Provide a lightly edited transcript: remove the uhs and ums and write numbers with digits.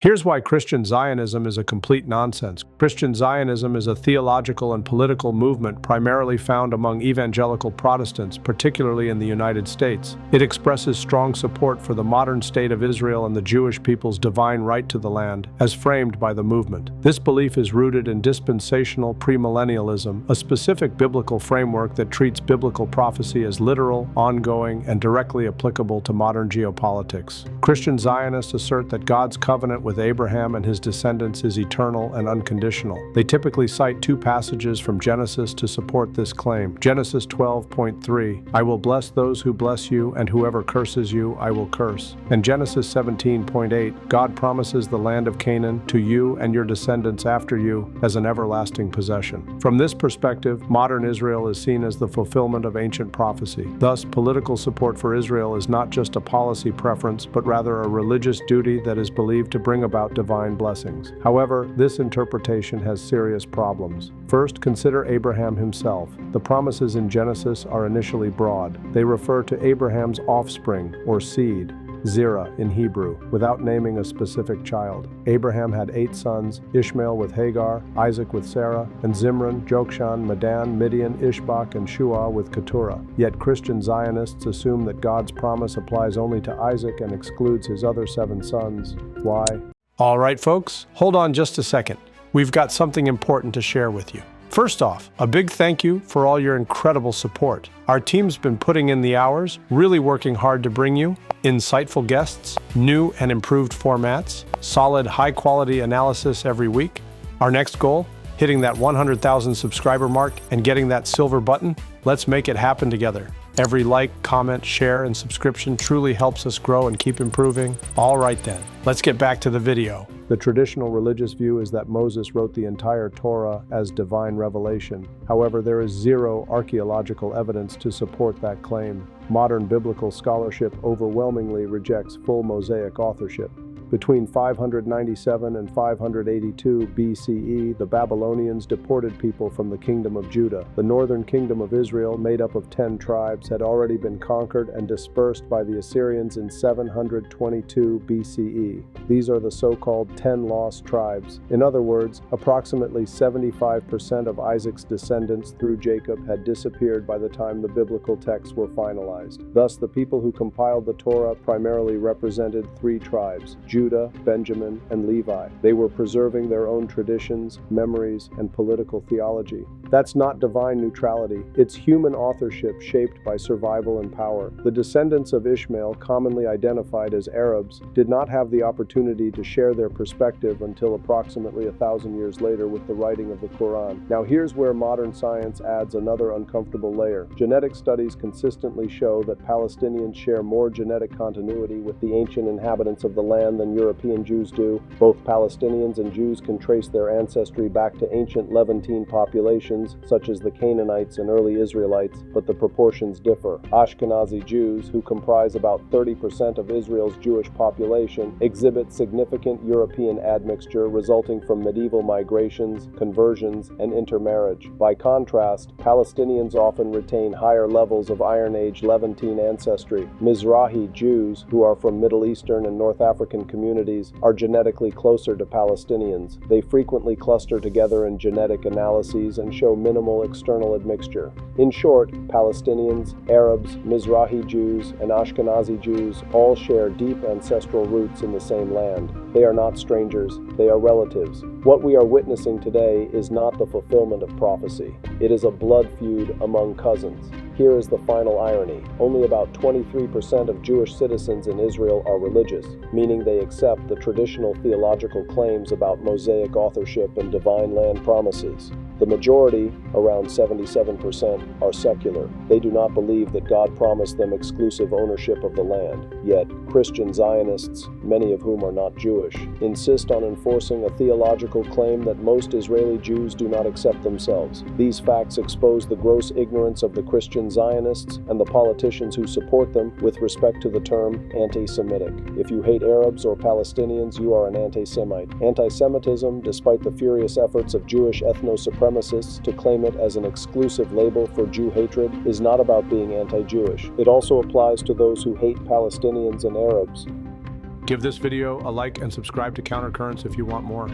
Here's why Christian Zionism is a complete nonsense. Christian Zionism is a theological and political movement primarily found among evangelical Protestants, particularly in the United States. It expresses strong support for the modern state of Israel and the Jewish people's divine right to the land, as framed by the movement. This belief is rooted in dispensational premillennialism, a specific biblical framework that treats biblical prophecy as literal, ongoing, and directly applicable to modern geopolitics. Christian Zionists assert that God's covenant with Abraham and his descendants is eternal and unconditional. They typically cite two passages from Genesis to support this claim. Genesis 12:3, I will bless those who bless you, and whoever curses you, I will curse. And Genesis 17:8, God promises the land of Canaan to you and your descendants after you as an everlasting possession. From this perspective, modern Israel is seen as the fulfillment of ancient prophecy. Thus, political support for Israel is not just a policy preference, but rather a religious duty that is believed to bring about divine blessings. However, this interpretation has serious problems. First, consider Abraham himself. The promises in Genesis are initially broad. They refer to Abraham's offspring, or seed, Zerah in Hebrew, without naming a specific child. Abraham had 8 sons, Ishmael with Hagar, Isaac with Sarah, and Zimran, Jokshan, Medan, Midian, Ishbak, and Shua with Keturah. Yet Christian Zionists assume that God's promise applies only to Isaac and excludes his other 7 sons. Why? All right, folks, hold on just a second. We've got something important to share with you. First off, a big thank you for all your incredible support. Our team's been putting in the hours, really working hard to bring you insightful guests, new and improved formats, solid, high-quality analysis every week. Our next goal, hitting that 100,000 subscriber mark and getting that silver button. Let's make it happen together. Every like, comment, share, and subscription truly helps us grow and keep improving. All right then, let's get back to the video. The traditional religious view is that Moses wrote the entire Torah as divine revelation. However, there is zero archaeological evidence to support that claim. Modern biblical scholarship overwhelmingly rejects full Mosaic authorship. Between 597 and 582 BCE, the Babylonians deported people from the Kingdom of Judah. The northern kingdom of Israel, made up of 10 tribes, had already been conquered and dispersed by the Assyrians in 722 BCE. These are the so-called 10 lost tribes. In other words, approximately 75% of Isaac's descendants through Jacob had disappeared by the time the biblical texts were finalized. Thus, the people who compiled the Torah primarily represented 3 tribes: Judah, Benjamin, and Levi. They were preserving their own traditions, memories, and political theology. That's not divine neutrality. It's human authorship shaped by survival and power. The descendants of Ishmael, commonly identified as Arabs, did not have the opportunity to share their perspective until approximately 1,000 years later with the writing of the Quran. Now here's where modern science adds another uncomfortable layer. Genetic studies consistently show that Palestinians share more genetic continuity with the ancient inhabitants of the land than European Jews do. Both Palestinians and Jews can trace their ancestry back to ancient Levantine populations, such as the Canaanites and early Israelites, but the proportions differ. Ashkenazi Jews, who comprise about 30% of Israel's Jewish population, exhibit significant European admixture resulting from medieval migrations, conversions, and intermarriage. By contrast, Palestinians often retain higher levels of Iron Age Levantine ancestry. Mizrahi Jews, who are from Middle Eastern and North African communities, are genetically closer to Palestinians. They frequently cluster together in genetic analyses and show minimal external admixture. In short, Palestinians, Arabs, Mizrahi Jews, and Ashkenazi Jews all share deep ancestral roots in the same land. They are not strangers, they are relatives. What we are witnessing today is not the fulfillment of prophecy. It is a blood feud among cousins. Here is the final irony. Only about 23% of Jewish citizens in Israel are religious, meaning they accept the traditional theological claims about Mosaic authorship and divine land promises. The majority, around 77%, are secular. They do not believe that God promised them exclusive ownership of the land. Yet, Christian Zionists, many of whom are not Jewish, insist on enforcing a theological claim that most Israeli Jews do not accept themselves. These facts expose the gross ignorance of the Christian Zionists and the politicians who support them with respect to the term anti-Semitic. If you hate Arabs or Palestinians, you are an anti-Semite. Anti-Semitism, despite the furious efforts of Jewish ethno-supremacists to claim it as an exclusive label for Jew hatred, is not about being anti-Jewish. It also applies to those who hate Palestinians and Arabs. Give this video a like and subscribe to Countercurrents if you want more.